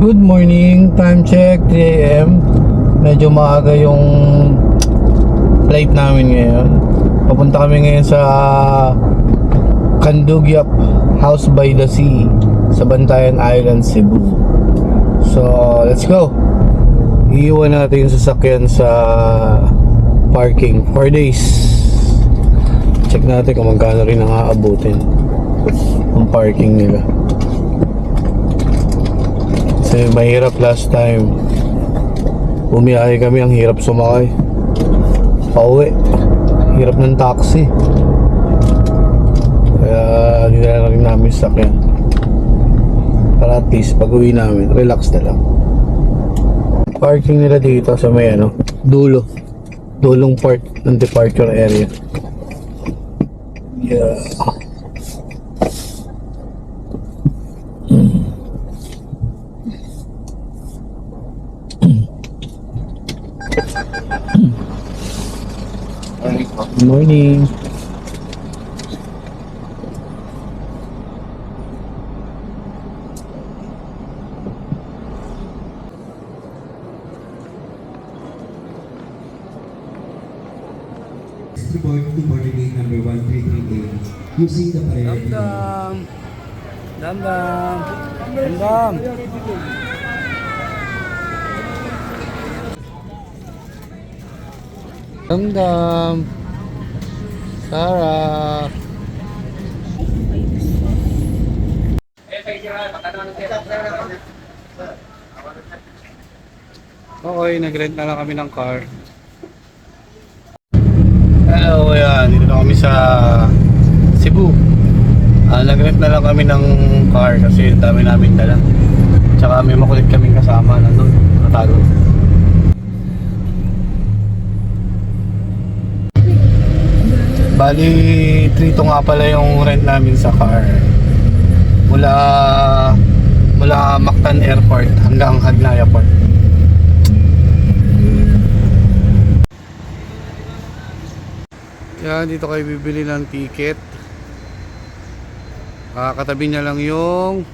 Good morning, time check 3 AM. Medyo maaga yung flight namin ngayon. Papunta kami ngayon sa Candugiap House by the Sea sa Bantayan Island, Cebu. So, let's go. Iiwan natin yung sasakyan sa parking 4 days. Check natin kung magkano rin ang aabutin ang parking nila. Kasi mahirap last time. Bumiyahe kami, ang hirap sumakay. Pauwi, hirap ng taxi. Kaya dinala rin namin sakyan para at least pag uwi namin, relax na lang. Parking nila dito sa may dulong part ng departure area. Yeah. Good morning. Report to boarding gate number 1338 using the priority. Dam. Sarah. Okay, nag-rent na lang kami ng car. Hello, ayan. Dito na kami sa Cebu. Nag-rent na lang kami ng car kasi dami namin dala. Tsaka may makulit kaming kasama na doon. Natago. Bali, 3 to nga pala yung rent namin sa car. Mula Mactan Airport hanggang Hagnaya Port. Yan, dito kayo bibili ng ticket. Katabi niya lang yung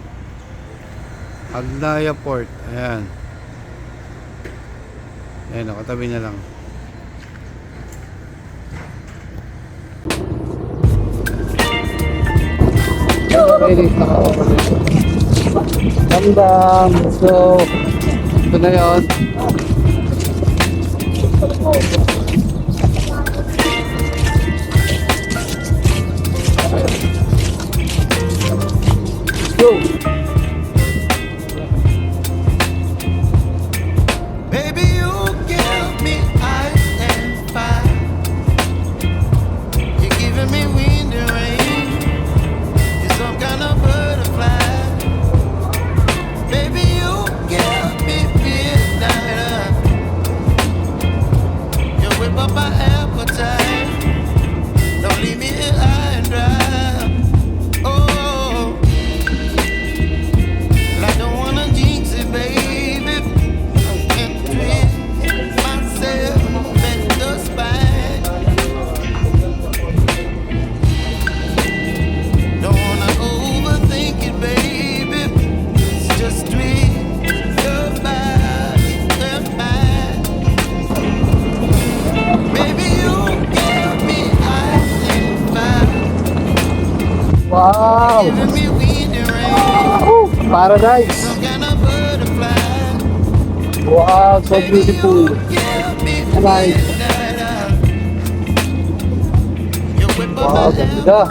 Hagnaya Port. Ayan. Ayan, katabi niya lang. Damdam. So, ito na yun. Go. Baby, you give me ice and fire. You're giving me wind and rain. You're some kind of butterfly. Baby, you give me midnight. You whip up my appetite. Don't leave me here high and dry. Wow! Paradise! Wow, so beautiful! Nice! Wow, ganda!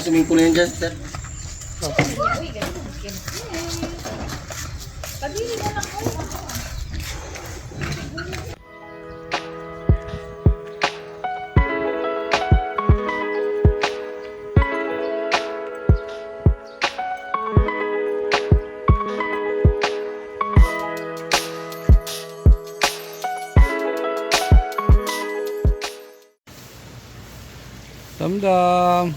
Swimming pool yan dyan, sir. Damdam.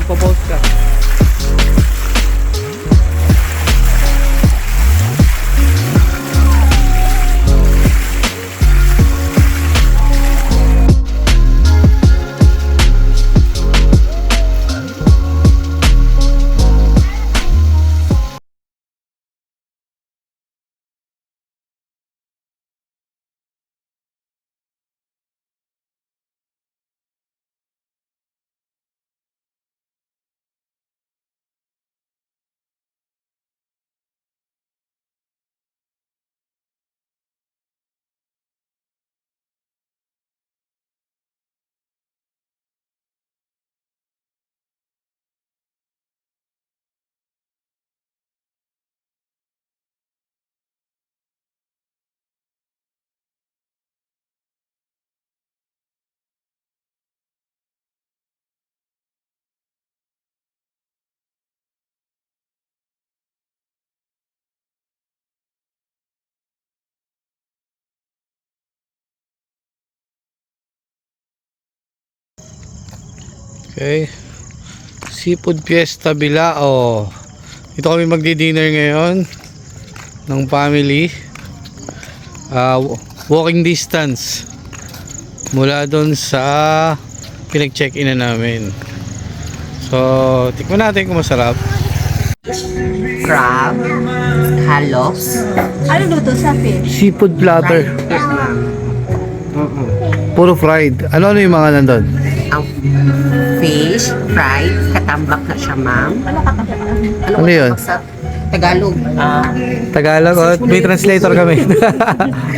Magpo-post ka. Okay. Seafood Fiesta Bilao. Ito kami magdi-dinner ngayon ng family. Walking distance mula doon sa pinag-check-in na namin. So, tikman natin kung masarap. Crab, scallops, Ano luto sa fish? Seafood platter. yes ma'am. Puro fried. Ano yung mga nandun? Ang fish, fried, katambak na siya ma'am. Ano yun? Sa Tagalog? Tagalog. Oh, may translator kami.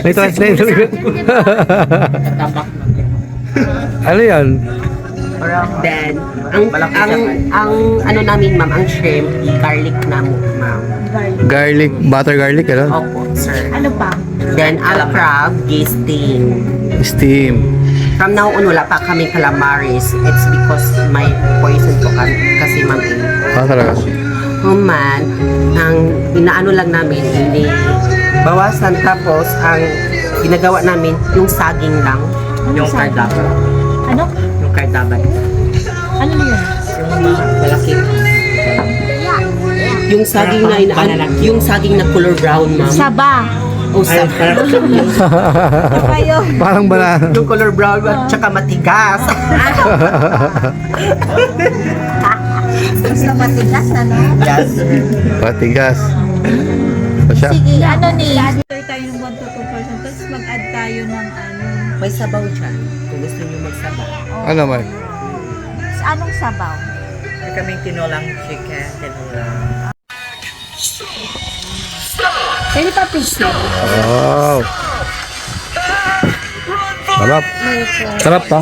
May translator. Katambak na. Ano yan? Then, ang ano namin ma'am, ang shrimp, garlic na ma'am. Garlic, butter garlic, ano? Opo, sir. Ano pa? Then, ang crab, gisting. Steam. From now on, wala pa kami calamaris. It's because may poison po kami. Kasi ma'am, Ah, talaga. human, ang inaano lang namin, hindi bawasan. Tapos, ang ginagawa namin, yung saging lang. Yung saging? kardaban. Ano? Yung kardaban. Ano yun? Yung malaki. Yung saging na yung saging na color brown, ma'am. Saba. O saba. Kayo. Parang banana. Yung color brown at tsaka matigas. Gusto matigas, ano? Yes. Patigas. O siya. Sige, ano ni? Order tayo ng 1 to 2%, tapos mag-add tayo ng ano. May sabaw dyan. Kung gusto nyo magsabaw. Ano man? Anong sabaw? May kaming tinolang chicken, tinolang. Pwede pa pizza. Wow. Sarap. Sarap pa.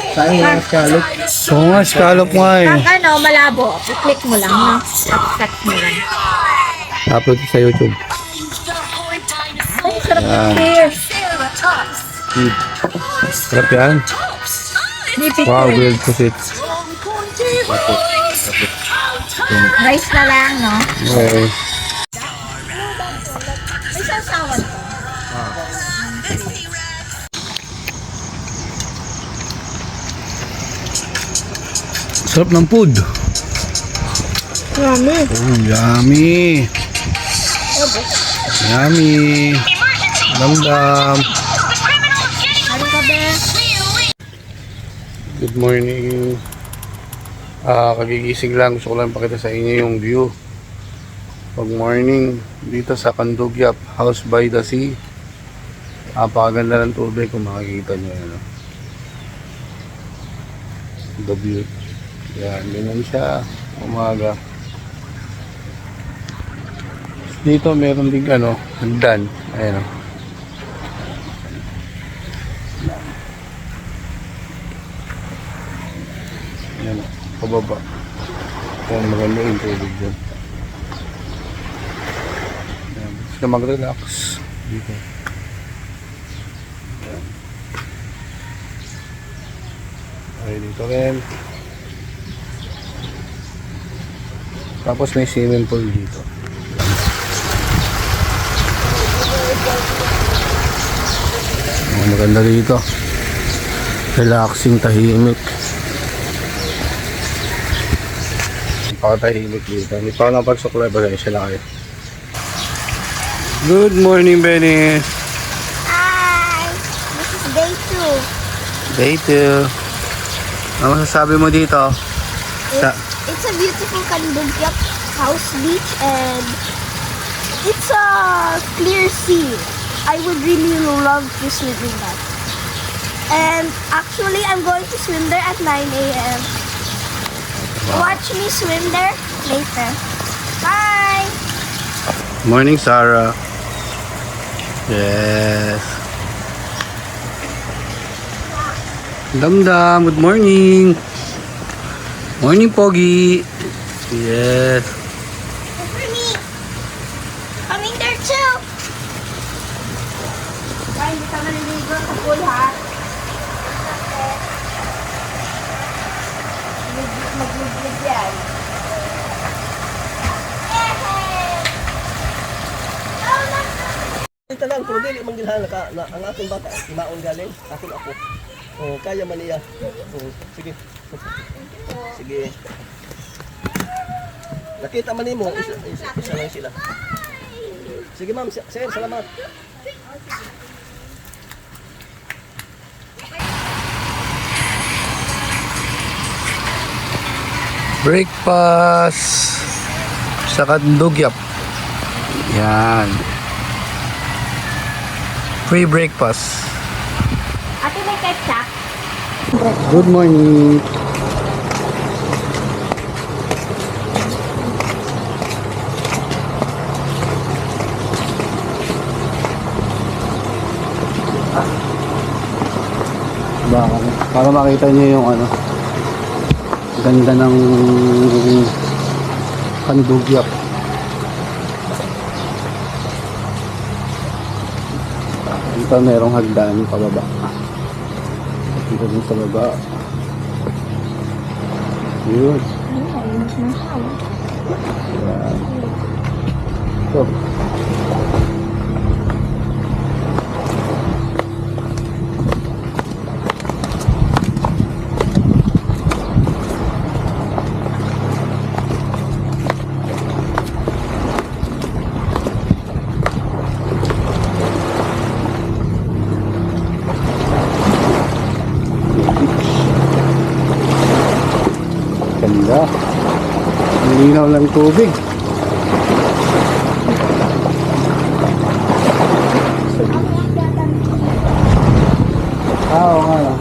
Saan yung scallop? Oo nga, scallop nga eh. Pag ano, malabo, i-click mo lang, no? Cut mo lang. Upload ko sa YouTube. Ay, sarap ng fish. Sarap yan. Wow, grilled pusit. Rice na lang, no? Okay. May sasawan ko. Sarap ng food. Yummy. Oh, yummy. Yummy. Damdam. Ano ka, be? Good morning. Kagigising lang. Gusto ko lang pakita sa inyo yung view. Pag morning, dito sa Candugyap, House by the Sea. Napakaganda ng tubig kung makikita nyo. Ano. The view. Yan, ganyan siya. Umaga. Dito meron din ano, hagdan. Ayan o. Yan, pababa. Yan, maganda yung tubig dyan. Yan, gusto na mag-relax dito. Yan. Okay, dito rin. Tapos may swimming pool dito. Oh, maganda dito. Relaxing, tahimik. Pakatahimik dito. Hindi pa ako napagsuklay ba siya lang kayo. Good morning, Benny. Hi! This is day 2. Day 2. Ano masasabi mo dito? It's a beautiful Kandugyap house beach and it's a clear sea. I would really love to swim in that. And actually, I'm going to swim there at 9 a.m. Watch me swim there later. Bye! Morning, Sarah. Yes. Damdam, good morning. Morning, Pogi. Yes. For me! Coming there too! Bye, hindi ka maliligo sa pool ha. Magluglig yan. Ito lang, pero dili man gilhan na ang akong bata, imaon galing, akong ako. Oh, kaya man niya. Oh, sige. Sige. Nakita man nimo, isa lang sila. Sige ma'am, sir, salamat. Breakfast sa Kandugyap. Yan. Free breakfast. Ate, may ketchup? Good morning. Para makita niyo yung ano, ganda ng Kandugyap. Dito merong hagdan pababa. Dito din sa baba. Yun. Yan. So. Ganda. Ang linaw ng tubig. Oo nga na.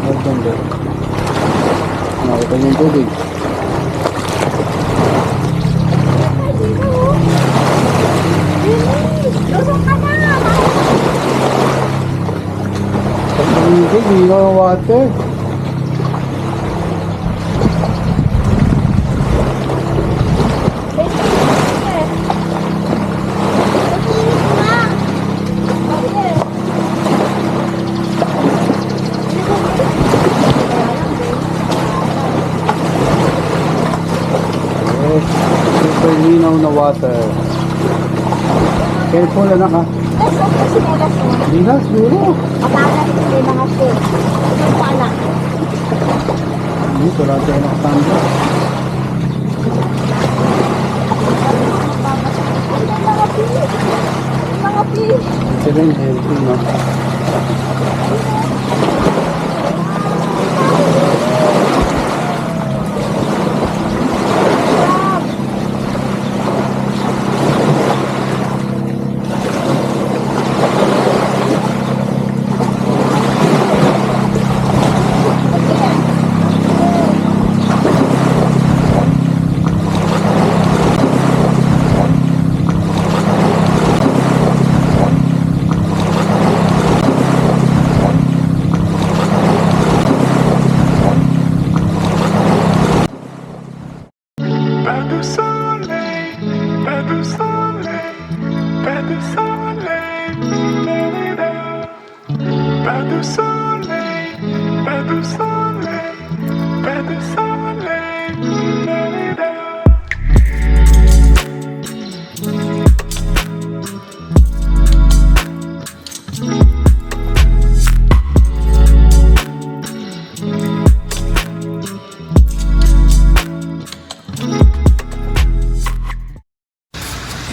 Maganda. Nakita niyo yung tubig. Lusong ka na! Ang tubig, linaw ng water. Super linaw na water. Careful anak ha. Linas duro. Dito lang tayo nakatanda. Ito rin healthy no.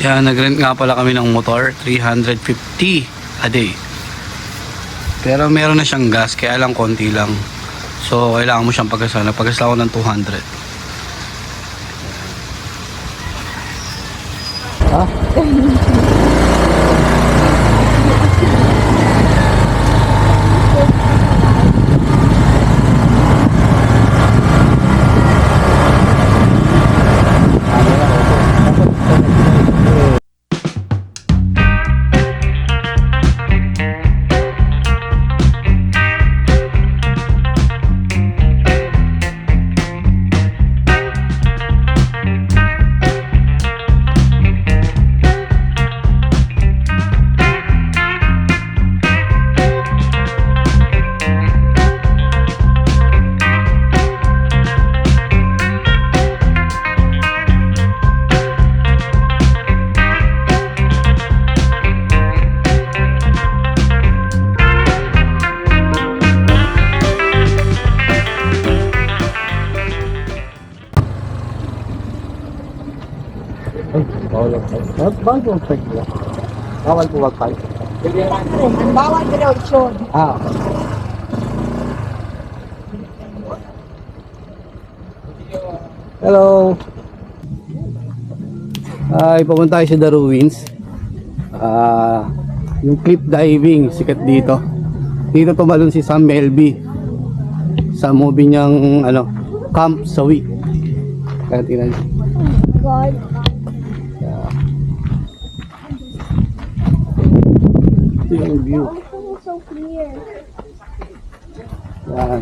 Yan, nag-rent nga pala kami ng motor, 350 a day. Pero meron na siyang gas, kaya lang konti lang. So, kailangan mo siyang pagkasan. Nagpagas ako ng 200. Ha? Bawal po mag-park nila. Bawal po mag-park. Bawal direksyon. Ah. Hello. Ay, pupunta tayo sa The Ruins. Yung cliff diving, sikat dito. Dito tumalon si Sam Melby sa movie niyang Camp Sawi. Kaya tingnan niyo. God. Ito yung view. Everything is so clear. Yan.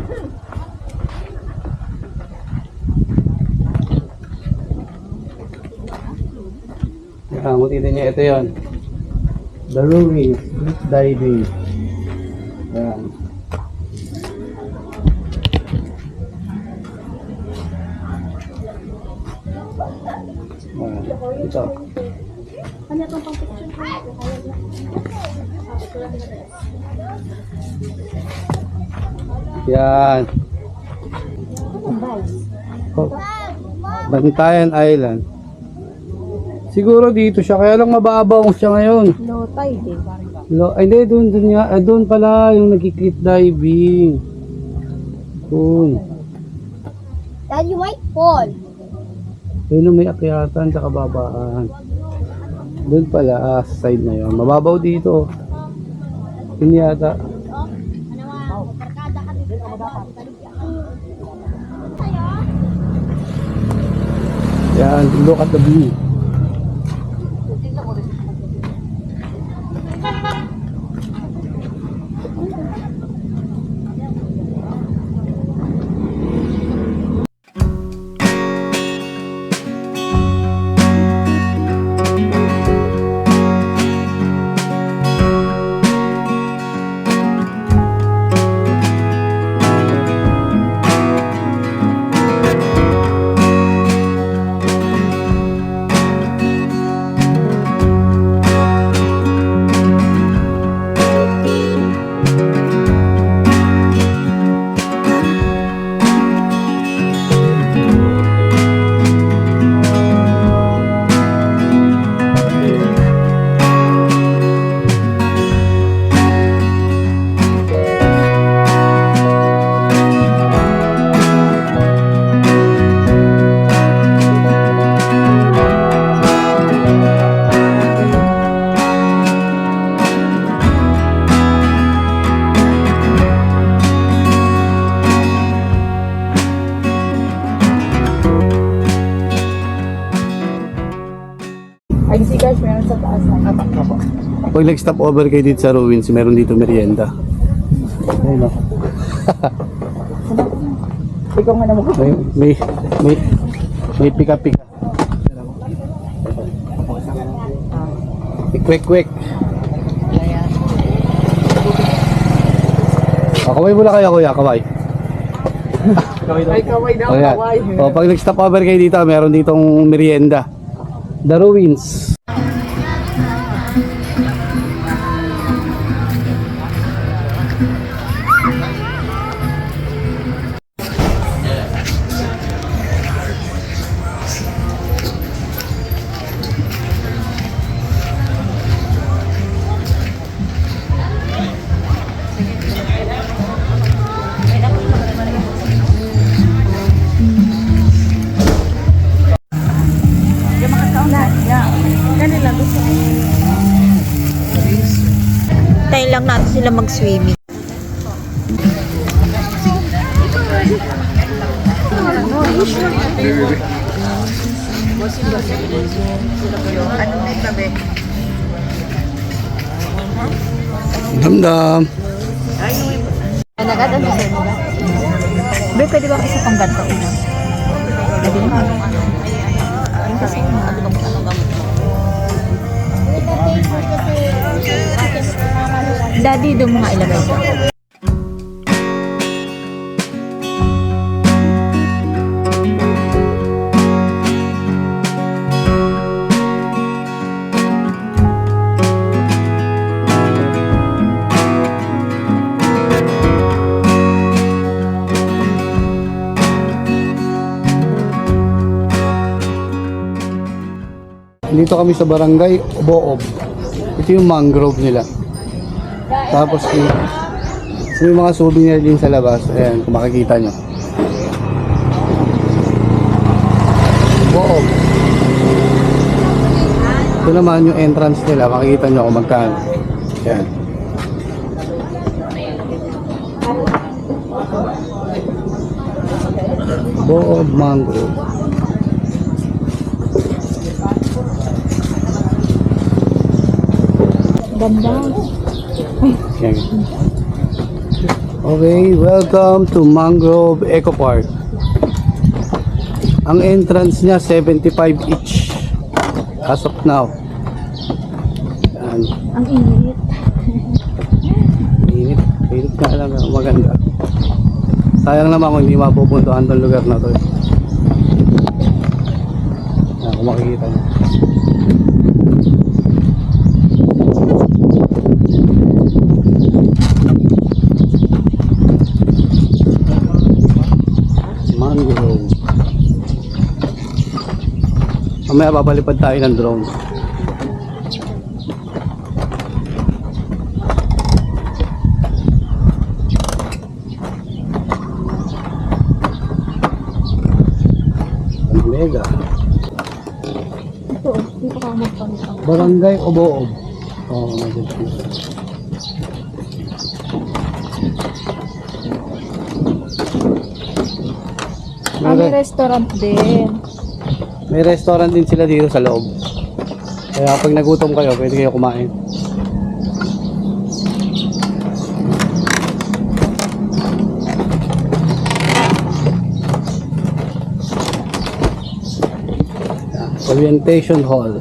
Yan, mutitin niya. Ito yun. The Ruins, cliff diving. Yan. Yan. Ito. Ano itong pang-picture ko? Yan. Oh. Bantayan Island. Siguro dito siya, kaya lang mababaw siya ngayon. Low tide eh. Ay, hindi, doon pala yung nag-cliff diving. Doon. Dad, you might fall. Ayun may akyatan sa kababaan. Doon pala, sa side na yun. Mababaw dito. Yun yata. Yan, look at the view. Ay, si guys, meron sa taas. Pag nag-stop over kayo dito sa Ruins, meron dito merienda. Ayun o. Ikaw nga naman. May pika-pika. Quick. Kaway muna kayo, kuya. Kaway. Ay, kaway daw, Ayan. kaway. Pag nag-stop over kayo dito, meron ditong merienda. The Ruins. sila mag-swimming. Damdam. Nagatan sa mo ba? Be, pwede ba isa pang ganto ulam? Pwede mo. Yung kasi ano bang gamot? Daddy, doon mga ilagay ko. Dito kami sa barangay Boob. Ito yung mangrove nila. Tapos may mga souvenir din sa labas. Ayan, kung makikita nyo. Boob. Ito naman yung entrance nila. Makikita nyo kung magkano. Ayan. Boob Mangrove. Ganda. Yan. Okay, welcome to Mangrove Eco Park. Ang entrance niya 75 each as of now. Yan. Ang init. Init nga lang, maganda. Sayang naman kung hindi mapupuntuhan tong lugar na to. Yan, kung makikita niyo. Mangrove. Mamaya papalipad tayo ng drone. Mega. Ito, dito ka magpangitang. Barangay Oboob. Oo, medyo dito. May restaurant din. May restaurant din sila dito sa loob. Kaya pag nagutom kayo, pwede kayo kumain. Orientation Hall.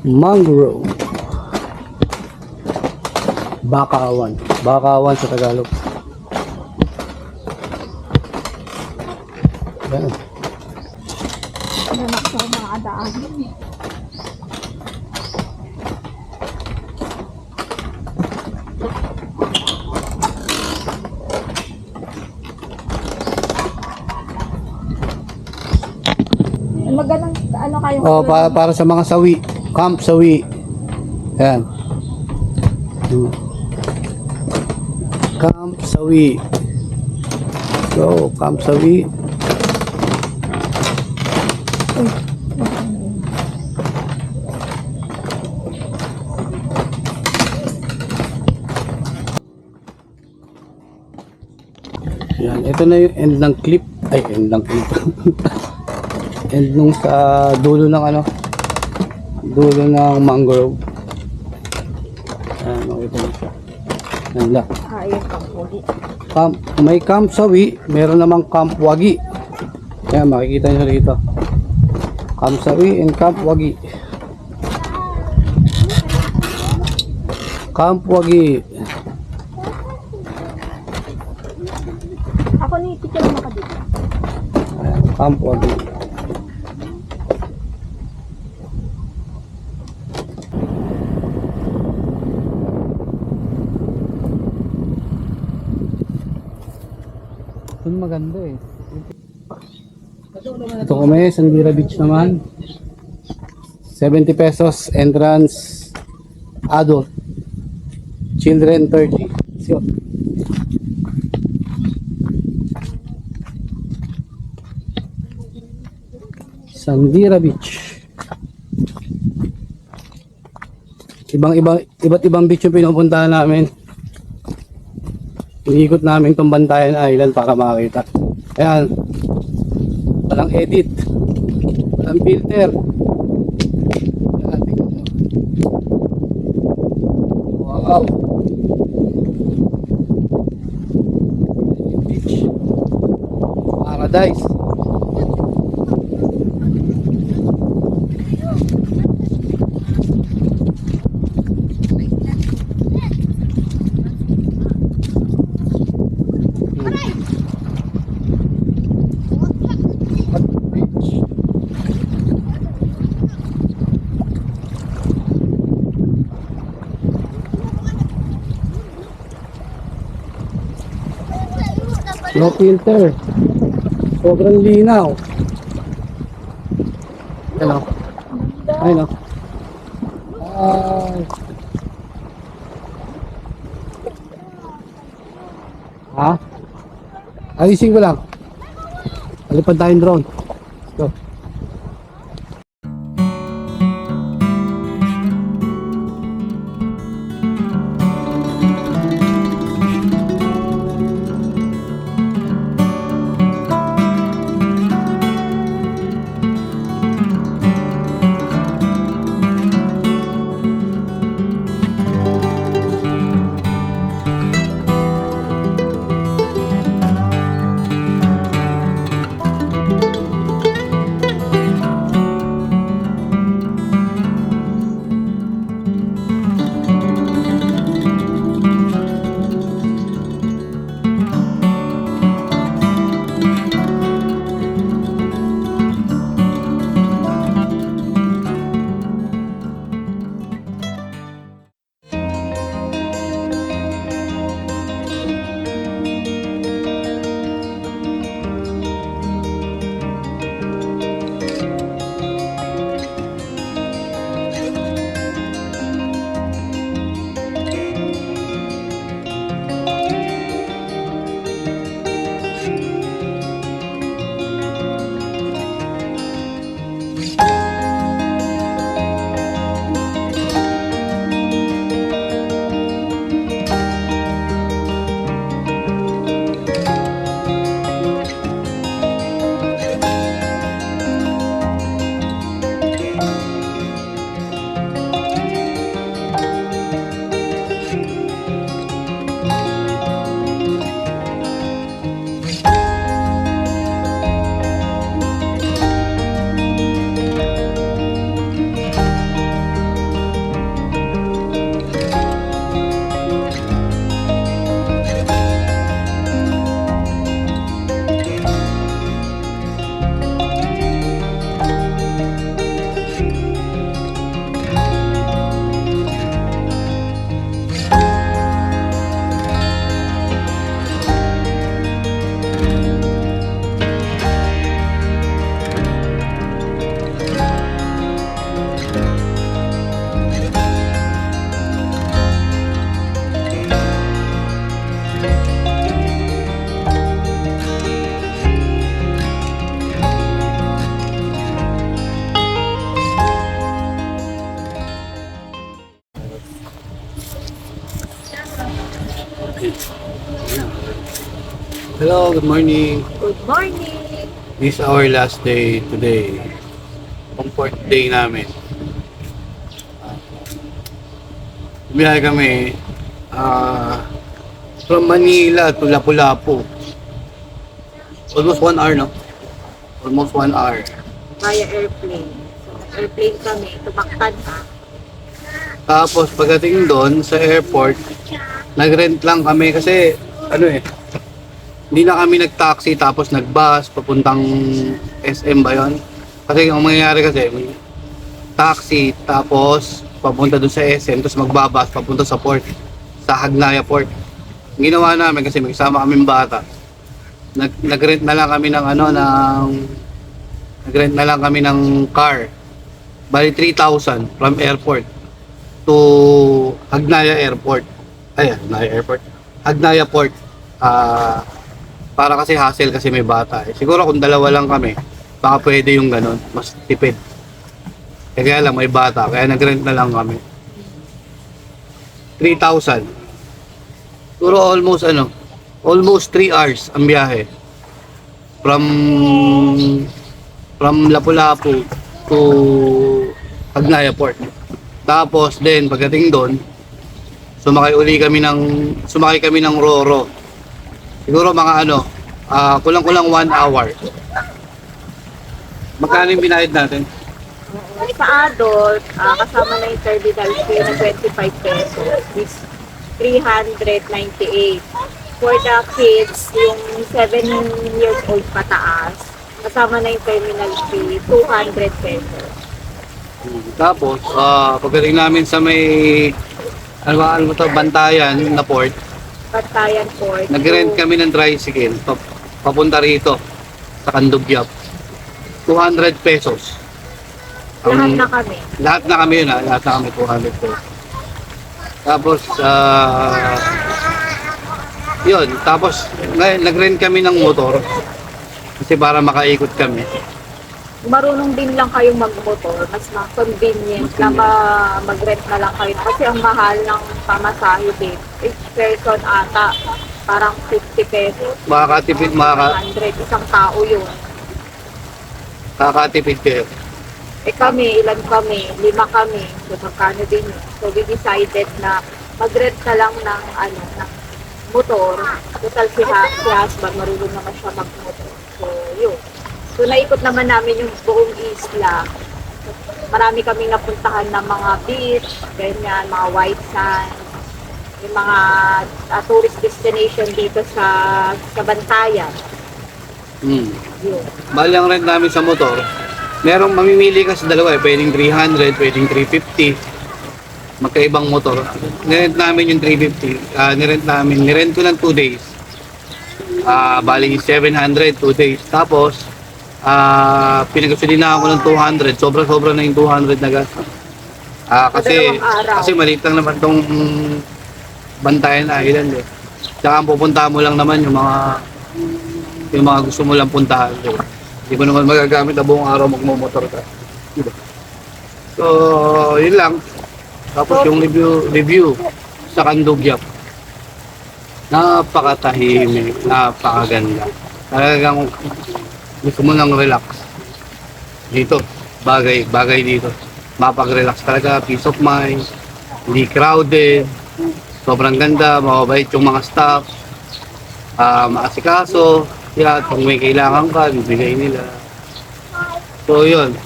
Mangrove. Bakawan. Bakawan sa Tagalog. Yan. Nanak sa mga daan. Magandang ano kayo? Oh, para sa mga sawi. Camp sawi. Yan. Camp sawi. go, Camp Sawi. Yan, ito na yung end ng clip. Ay, end ng clip. End nung sa dulo ng ano, dulo ng mangrove. Ayan, makita mo siya. Yan lang. May Camp Sawi, meron namang Camp Wagi. Ayan, makikita nyo rito. Camp Sawi and Camp Wagi. Camp Wagi. Ako ni teacher na makadito. Ayan, Camp Wagi. Ito maganda eh. Ito kami, Sandira Beach naman. 70 pesos entrance, adult. Children 30. So, Sandira Beach. Iba't ibang beach yung pinupuntahan namin. Iniikot namin itong Bantayan Island para makita. Ayan. Walang edit. Walang filter. Ayan, tingnan nyo. Wow. Beach. Paradise. No filter. Sobrang linaw. Hello. Ay no. Ay. Ha? Alisin ko lang. Alipad tayong drone. Let's go. Hello, good morning. Good morning! This is our last day today. Comfort day namin. Biyahe kami from Manila to Lapu-Lapu. Almost 1 hour, no? Almost 1 hour. Via airplane. So, airplane kami. Tumaktan ha. Tapos pagdating doon sa airport, nag-rent lang kami kasi hindi na kami nag-taxi tapos nag-bus papuntang SM ba yun? Kasi ang mangyayari kasi, may taxi tapos papunta doon sa SM tapos magbabas papunta sa port, sa Hagnaya Port. Ang ginawa namin kasi may kasama kaming bata. Nag-rent na lang kami ng nag-rent na lang kami ng car. Bali 3,000 from airport to Hagnaya Airport. Hagnaya Port. Para kasi hassle kasi may bata. Siguro kung dalawa lang kami, baka pwede yung ganun, mas tipid. Kaya lang may bata, kaya nag-rent na lang kami. 3,000. Siguro almost 3 hours ang biyahe. From Lapu-Lapu to Hagnaya Port. Tapos then pagdating doon, sumakay kami ng Roro. Siguro mga kulang-kulang 1 hour. Magkano yung binayad natin? Sa adult, kasama na yung terminal fee na 25 pesos is 398. For the kids, yung 7 years old pataas, kasama na yung terminal fee, 200 pesos. Tapos, pagdating namin sa may Bantayan na port, Bantayan Port. nag-rent kami ng tricycle papunta rito sa Candugyap. 200 pesos. Lahat na kami. Lahat na kami 200 pesos. Tapos, yun. Tapos, nag-rent kami ng motor kasi para makaikot kami. Marunong din lang kayong magmotor, mas convenient na mag-rent na lang kayo. Kasi ang mahal ng pamasahe din. Each person ata, parang 50 pesos. Makakatipid, 100, isang tao yun. makakatipid kayo. Kami, ilan kami? 5 kami. So, magkano din yun. So, we decided na mag-rent na lang ng motor. Total si husband, marunong naman siya mag-motor. So, yun. So, naikot naman namin yung buong isla. Marami kaming napuntahan ng mga beach, ganyan, mga white sand, yung mga tourist destination dito sa Bantayan. Yun. Bali ang rent namin sa motor, merong mamimili ka sa dalawa pwedeng 300, pwedeng 350. Magkaibang motor. Nirent namin yung 350. Nirent ko ng 2 days. Bali 700, 2 days. Tapos, pinagkasulin na ako ng 200. Sobra-sobra na yung 200 na gas. Kasi maliit lang naman tong Bantayan Island eh. Tsaka ang pupunta mo lang naman yung mga gusto mo lang puntahan. Hindi mo naman magagamit na buong araw magmumotor ka. Diba? So, yun lang. Tapos yung review sa Candugyap. Napakatahimik, napakaganda. Talagang gusto mo lang relax. Dito, bagay dito. Mapag-relax talaga, peace of mind. Hindi crowded. Sobrang ganda, mababait yung mga staff. Maasikaso. Kaya kung may kailangan ka, bibigay nila. So yun.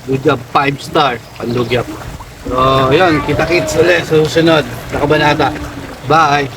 Good job, 5 star. Candugyap. So yun, kita-kits ulit sa susunod na kabanata. Bye!